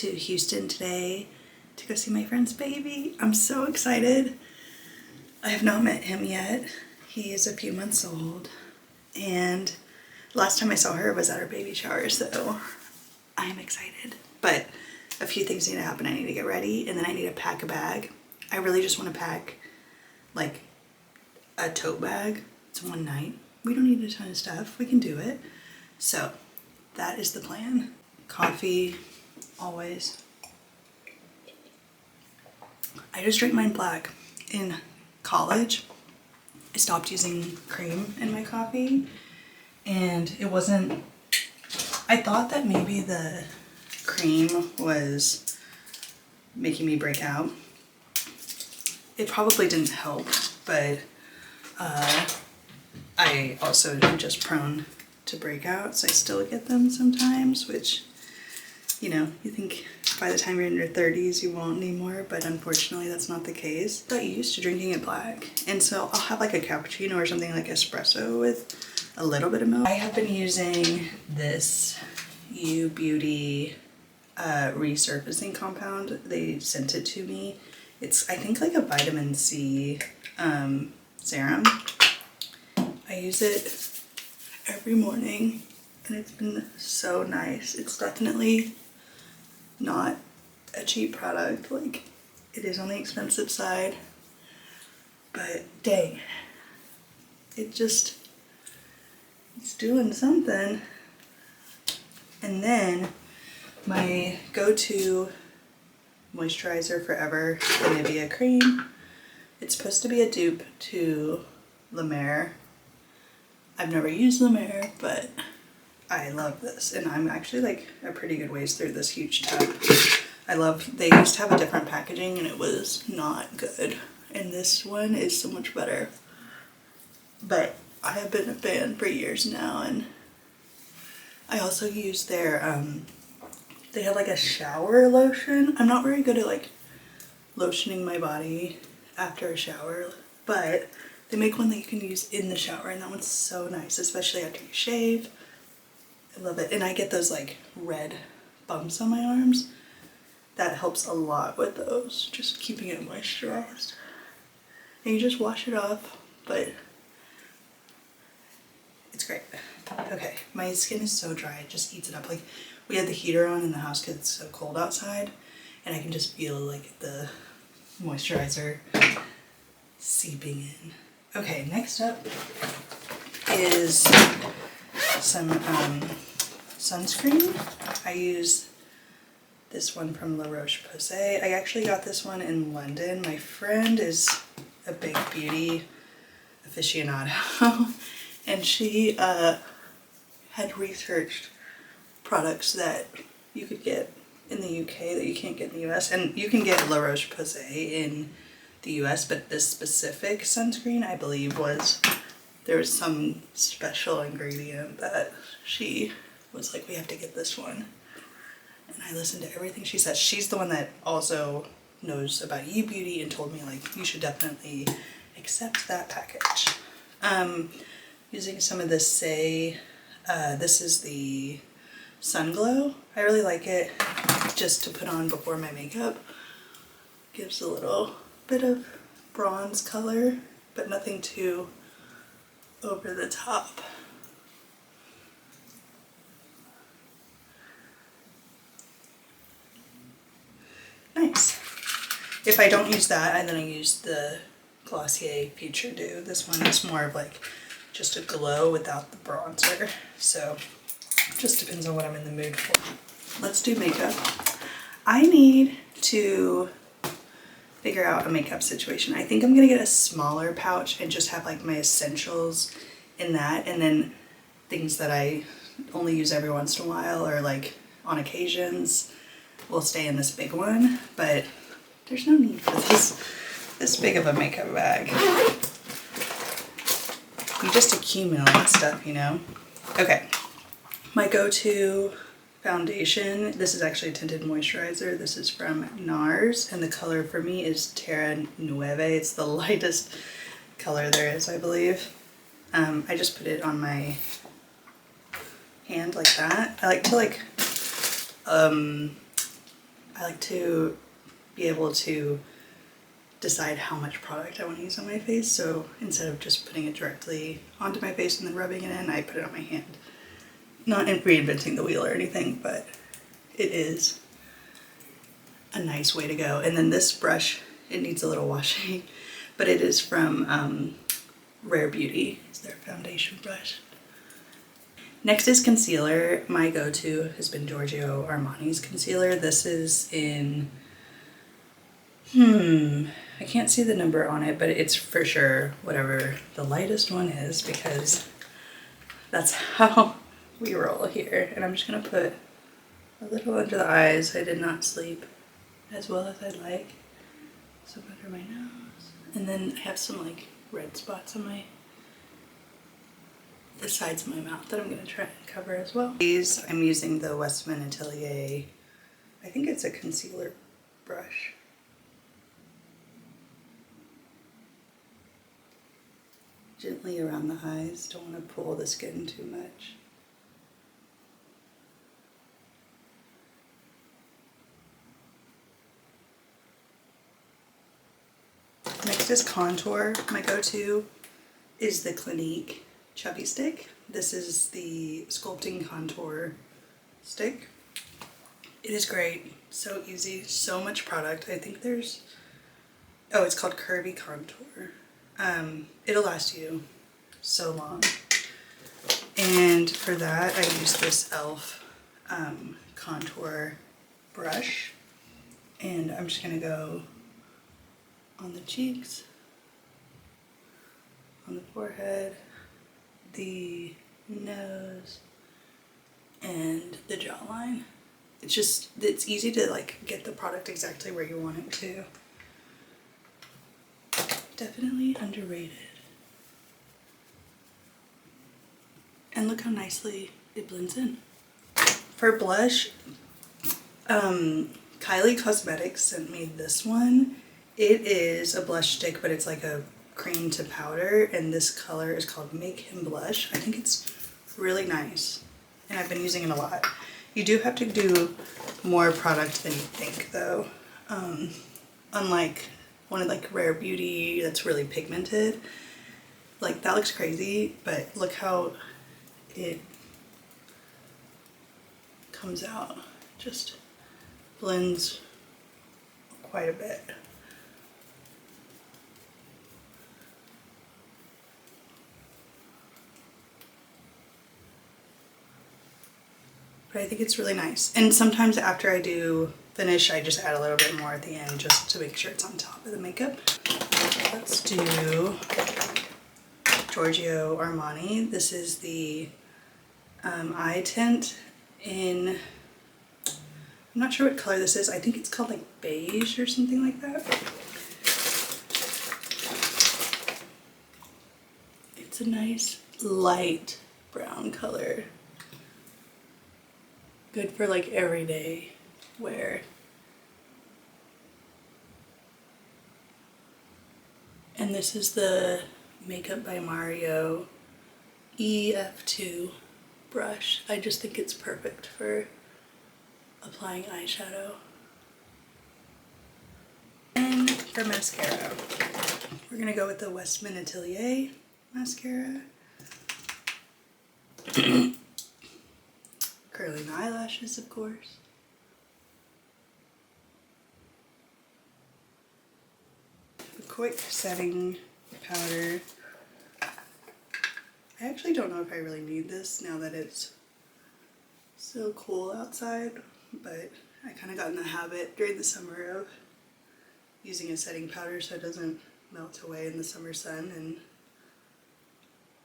to Houston today to go see my friend's baby. I'm so excited. I have not met him yet. He is a few months old, and last time I saw her was at her baby shower, so I'm excited. But a few things need to happen. I need to get ready, and then I need to pack a bag. I really just want to pack like a tote bag. It's one night. We don't need a ton of stuff. We can do it. So that is the plan. Coffee, always. I just drink mine black. In college, I stopped using cream in my coffee, and it wasn't, I thought that maybe the cream was making me break out. It probably didn't help, but I also am just prone to breakouts. I still get them sometimes, which, you know, you think by the time you're in your 30s you won't anymore, but unfortunately that's not the case. I got used to drinking it black, and so I'll have like a cappuccino or something like espresso with a little bit of milk. I have been using this U Beauty resurfacing compound. They sent it to me. It's, I think, like a vitamin C serum. I use it every morning, and it's been so nice. It's definitely not a cheap product. Like, it is on the expensive side, but dang, it's doing something. And then my go-to moisturizer forever, the Nivea cream. It's supposed to be a dupe to La Mer. I've never used La Mer, but I love this, and I'm actually like a pretty good ways through this huge tub. They used to have a different packaging and it was not good, and this one is so much better. But I have been a fan for years now, and I also use their, they have like a shower lotion. I'm not very good at like lotioning my body after a shower, but they make one that you can use in the shower, and that one's so nice, especially after you shave. I love it. And I get those like red bumps on my arms. That helps a lot with those, just keeping it moisturized. And you just wash it off, but it's great. Okay, my skin is so dry, it just eats it up. Like, we had the heater on in the house because it's so cold outside, and I can just feel like the moisturizer seeping in. Okay, next up is some sunscreen. I use this one from La Roche-Posay. I actually got this one in London. My friend is a big beauty aficionado, and she had researched products that you could get in the UK that you can't get in the US, and you can get La Roche-Posay in the US, but this specific sunscreen, I believe, there was some special ingredient that she was like, we have to get this one. And I listened to everything she said. She's the one that also knows about U Beauty and told me like, you should definitely accept that package. Using some of this this is the Sun Glow. I really like it just to put on before my makeup. Gives a little bit of bronze color, but nothing too over the top. Nice. If I don't use that, then I use the Glossier Future Dew. This one is more of like just a glow without the bronzer, so it just depends on what I'm in the mood for. Let's do makeup. I need to figure out a makeup situation. I think I'm gonna get a smaller pouch and just have like my essentials in that, and then things that I only use every once in a while or like on occasions will stay in this big one. But there's no need for this big of a makeup bag. You just accumulate stuff, you know? Okay, my go-to foundation, this is actually a tinted moisturizer. This is from NARS, and the color for me is Terra Nueve. It's the lightest color there is, I believe. I just put it on my hand like that. I like to like I like to be able to decide how much product I want to use on my face, so instead of just putting it directly onto my face and then rubbing it in, I put it on my hand. Not reinventing the wheel or anything, but it is a nice way to go. And then this brush, it needs a little washing, but it is from Rare Beauty. It's their foundation brush. Next is concealer. My go-to has been Giorgio Armani's concealer. This is in, I can't see the number on it, but it's for sure whatever the lightest one is, because that's how we roll here. And I'm just gonna put a little under the eyes. I did not sleep as well as I'd like. So under my nose. And then I have some like red spots on the sides of my mouth that I'm going to try and cover as well. These, I'm using the Westman Atelier, I think it's a concealer brush. Gently around the eyes, don't want to pull the skin too much. Next is contour. My go-to is the Clinique Chubby Stick. This is the sculpting contour stick. It is great, so easy, so much product. I think there's, oh, it's called Curvy Contour. It'll last you so long. And for that, I use this e.l.f. Contour brush, and I'm just gonna go on the cheeks, on the forehead, the nose, and the jawline. It's easy to like get the product exactly where you want it to. Definitely underrated. And look how nicely it blends in. For blush, Kylie Cosmetics sent me this one. It is a blush stick, but it's like a cream to powder, and this color is called Make Him Blush. I think it's really nice, and I've been using it a lot. You do have to do more product than you think though. Unlike one of like Rare Beauty that's really pigmented. Like that looks crazy, but look how it comes out. Just blends quite a bit. But I think it's really nice. And sometimes after I do finish, I just add a little bit more at the end just to make sure it's on top of the makeup. Let's do Giorgio Armani. This is the eye tint in, I'm not sure what color this is. I think it's called like beige or something like that. It's a nice light brown color. Good for like everyday wear. And this is the Makeup by Mario EF2 brush. I just think it's perfect for applying eyeshadow. And for mascara, we're gonna go with the Westman Atelier mascara. Curling eyelashes, of course. A quick setting powder. I actually don't know if I really need this now that it's so cool outside, but I kind of got in the habit during the summer of using a setting powder so it doesn't melt away in the summer sun, and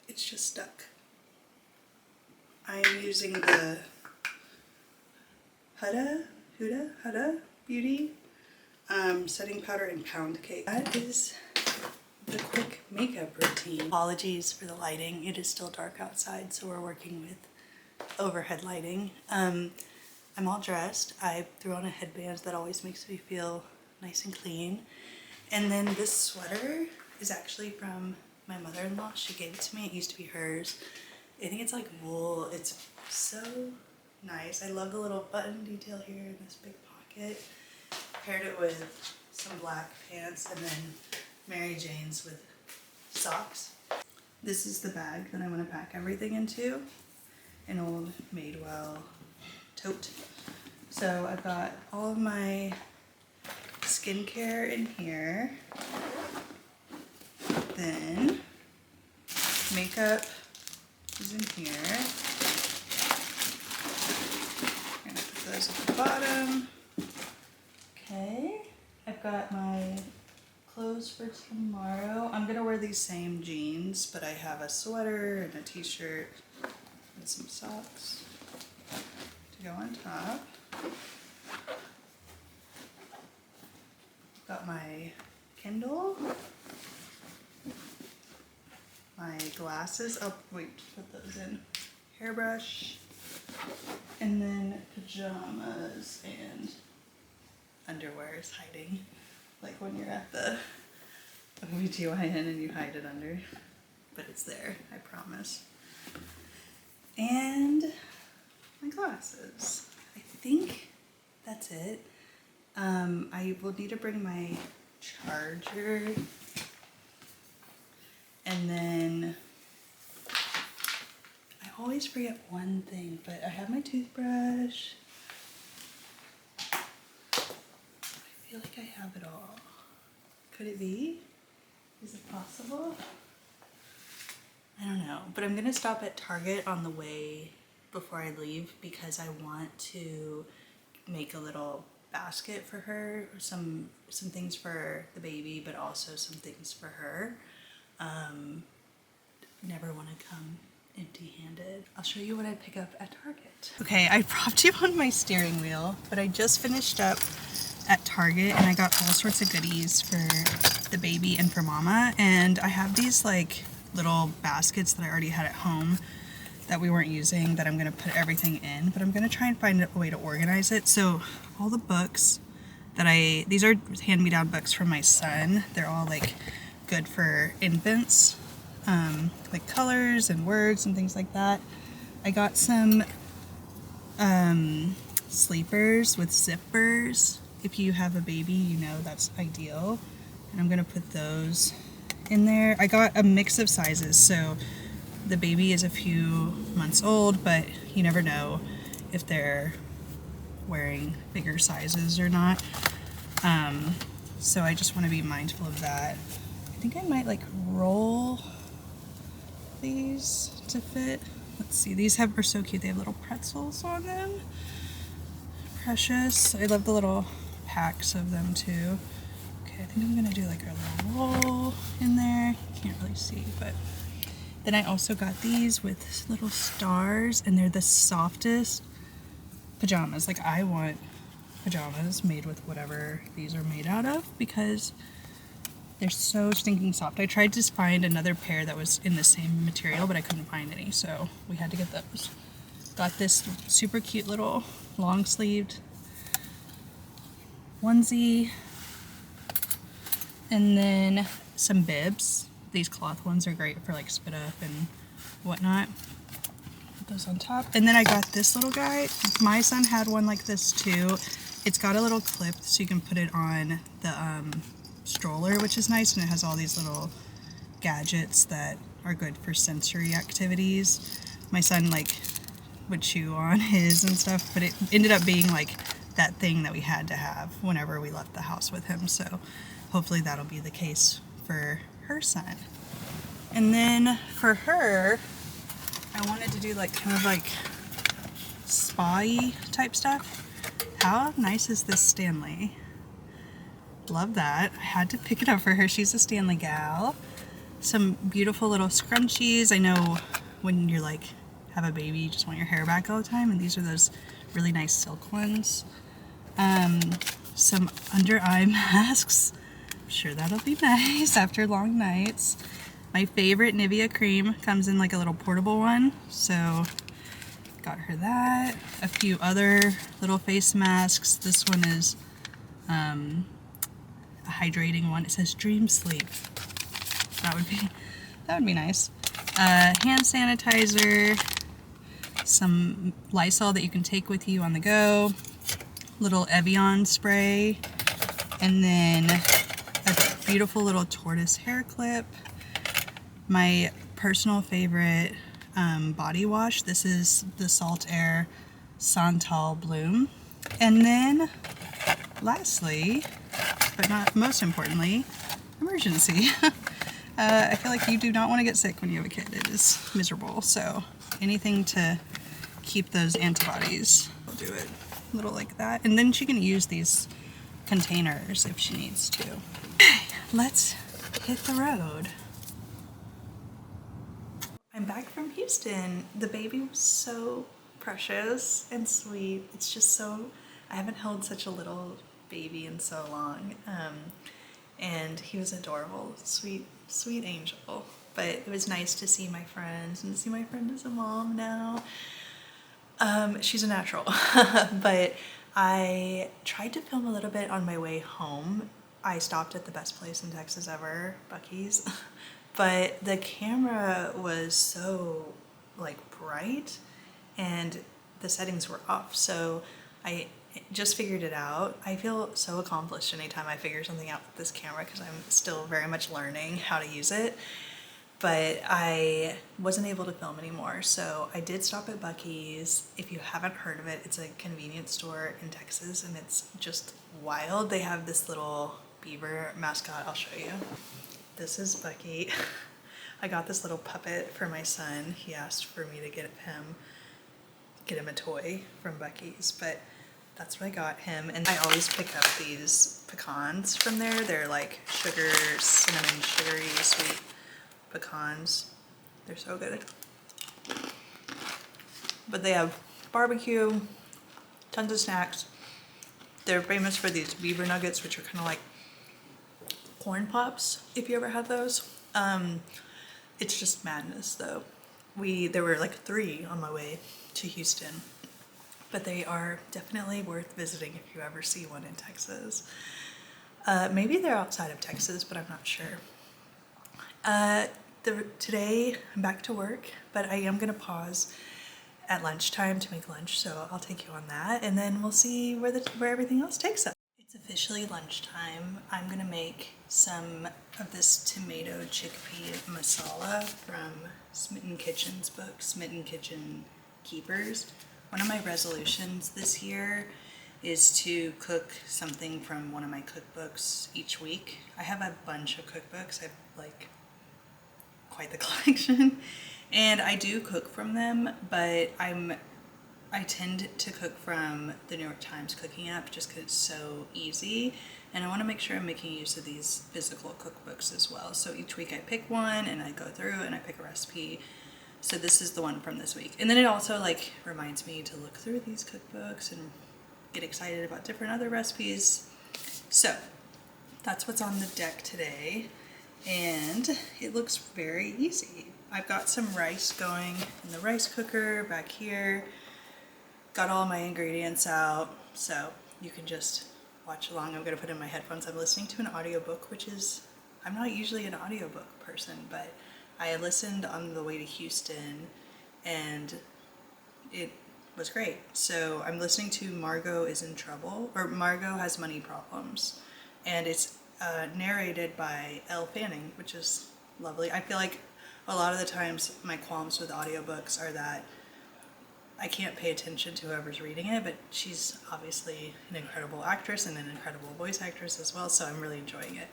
it's just stuck. I am using the Huda Beauty setting powder in Pound Cake. That is the quick makeup routine. Apologies for the lighting. It is still dark outside, so we're working with overhead lighting. I'm all dressed. I threw on a headband that always makes me feel nice and clean. And then this sweater is actually from my mother-in-law. She gave it to me. It used to be hers. I think it's like wool. It's so nice. I love the little button detail here in this big pocket. Paired it with some black pants and then Mary Jane's with socks. This is the bag that I want to pack everything into. An old Madewell tote. So I've got all of my skincare in here. Then makeup is in here. I'm gonna put those at the bottom. Okay, I've got my clothes for tomorrow. I'm gonna wear these same jeans, but I have a sweater and a t-shirt and some socks to go on top. Got my Kindle, my glasses, oh wait, put those in, hairbrush, and then pajamas and underwear is hiding, like when you're at the OBGYN and you hide it under, but it's there, I promise. And my glasses. I think that's it. I will need to bring my charger, and then I always forget one thing, but I have my toothbrush. I feel like I have it all. Could it be? Is it possible? I don't know, but I'm gonna stop at Target on the way before I leave because I want to make a little basket for her, some things for the baby, but also some things for her. Never want to come empty-handed. I'll show you what I pick up at Target. Okay, I propped you on my steering wheel, but I just finished up at Target and I got all sorts of goodies for the baby and for mama, and I have these like little baskets that I already had at home that we weren't using that I'm going to put everything in, but I'm going to try and find a way to organize it. So all the books that these are hand-me-down books from my son. They're all like good for infants, like colors and words and things like that. I got some sleepers with zippers. If you have a baby, you know that's ideal. And I'm going to put those in there. I got a mix of sizes, so the baby is a few months old, but you never know if they're wearing bigger sizes or not. So I just want to be mindful of that. I think I might like roll these to fit. Let's see, these are so cute. They have little pretzels on them. Precious. I love the little packs of them too. Okay, I think I'm gonna do like a little roll in there. Can't really see, but then I also got these with little stars, and they're the softest pajamas. Like, I want pajamas made with whatever these are made out of because they're so stinking soft. I tried to find another pair that was in the same material, but I couldn't find any, so we had to get those. Got this super cute little long-sleeved onesie, and then some bibs. These cloth ones are great for like spit up and whatnot. Put those on top. And then I got this little guy. My son had one like this too. It's got a little clip so you can put it on the stroller, which is nice, and it has all these little gadgets that are good for sensory activities. My son like would chew on his and stuff, but it ended up being like that thing that we had to have whenever we left the house with him, so hopefully that'll be the case for her son. And then for her, I wanted to do like kind of like spa-y type stuff. How nice is this Stanley? Love that. I had to pick it up for her. She's a Stanley gal. Some beautiful little scrunchies. I know when you're like have a baby, you just want your hair back all the time, and these are those really nice silk ones. Some under eye masks. I'm sure that'll be nice after long nights. My favorite Nivea cream comes in like a little portable one, so got her that. A few other little face masks. This one is a hydrating one. It says Dream Sleep. That would be nice. Hand sanitizer, some Lysol that you can take with you on the go, little Evian spray, and then a beautiful little tortoise hair clip. My personal favorite body wash. This is the Salt Air Santal Bloom. And then lastly, but not most importantly, emergency. I feel like you do not want to get sick when you have a kid. It is miserable. So anything to keep those antibodies, we'll do it a little like that. And then she can use these containers if she needs to. Okay, let's hit the road. I'm back from Houston. The baby was so precious and sweet. It's just so, I haven't held such a little baby in so long. And he was adorable, sweet angel. But it was nice to see my friends and to see my friend as a mom now. She's a natural. But I tried to film a little bit on my way home. I stopped at the best place in Texas ever, Buc-ee's. But the camera was so like bright and the settings were off. So I just figured it out. I feel so accomplished anytime I figure something out with this camera because I'm still very much learning how to use it. But I wasn't able to film anymore. So I did stop at Buc-ee's. If you haven't heard of it, it's a convenience store in Texas and it's just wild. They have this little beaver mascot. I'll show you. This is Bucky. I got this little puppet for my son. He asked for me to get him a toy from Buc-ee's, but that's what I got him. And I always pick up these pecans from there. They're like sugar, cinnamon, sugary, sweet pecans. They're so good. But they have barbecue, tons of snacks. They're famous for these beaver nuggets, which are kind of like corn pops, if you ever had those. It's just madness though. There were like 3 on my way to Houston, but they are definitely worth visiting if you ever see one in Texas. Maybe they're outside of Texas, but I'm not sure. Today I'm back to work, but I am gonna pause at lunchtime to make lunch, so I'll take you on that, and then we'll see where everything else takes us. It's officially lunchtime. I'm gonna make some of this tomato chickpea masala from Smitten Kitchen's book, Smitten Kitchen Keepers. One of my resolutions this year is to cook something from one of my cookbooks each week. I have a bunch of cookbooks. I have like quite the collection, and I do cook from them, but I tend to cook from the New York Times cooking app just because it's so easy, and I want to make sure I'm making use of these physical cookbooks as well. So each week I pick one and I go through and I pick a recipe. So this is the one from this week. And then it also like reminds me to look through these cookbooks and get excited about different other recipes. So that's what's on the deck today, and it looks very easy. I've got some rice going in the rice cooker back here. Got all my ingredients out, so you can just watch along. I'm gonna put in my headphones. I'm listening to an audiobook, which is, I'm not usually an audiobook person, but I listened on the way to Houston and it was great. So I'm listening to Margot is in Trouble, or Margot Has Money Problems, and it's narrated by Elle Fanning, which is lovely. I feel like a lot of the times my qualms with audiobooks are that I can't pay attention to whoever's reading it, but she's obviously an incredible actress and an incredible voice actress as well, so I'm really enjoying it.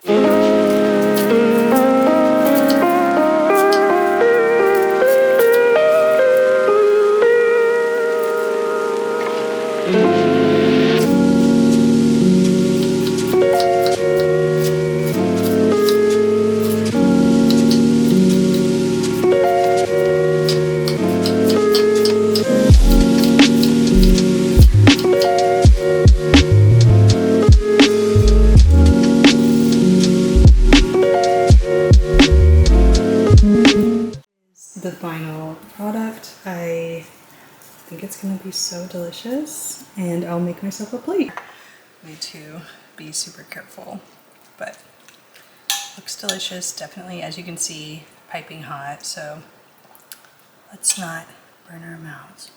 The final product. I think it's gonna be so delicious, and I'll make myself a plate. I need to be super careful, but looks delicious. Definitely, as you can see, piping hot, so let's not burn our mouths.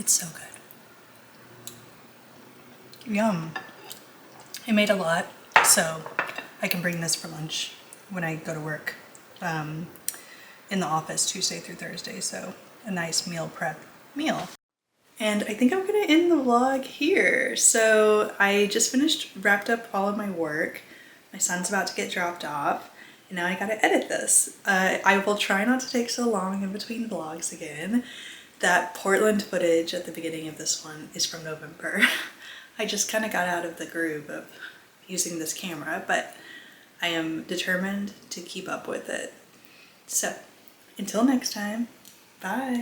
It's so good. Yum. I made a lot, so I can bring this for lunch when I go to work in the office Tuesday through Thursday, so a nice meal prep meal. And I think I'm gonna end the vlog here. So I just wrapped up all of my work. My son's about to get dropped off, and now I gotta edit this. I will try not to take so long in between vlogs again. That Portland footage at the beginning of this one is from November. I just kind of got out of the groove of using this camera, but I am determined to keep up with it. So until next time, bye.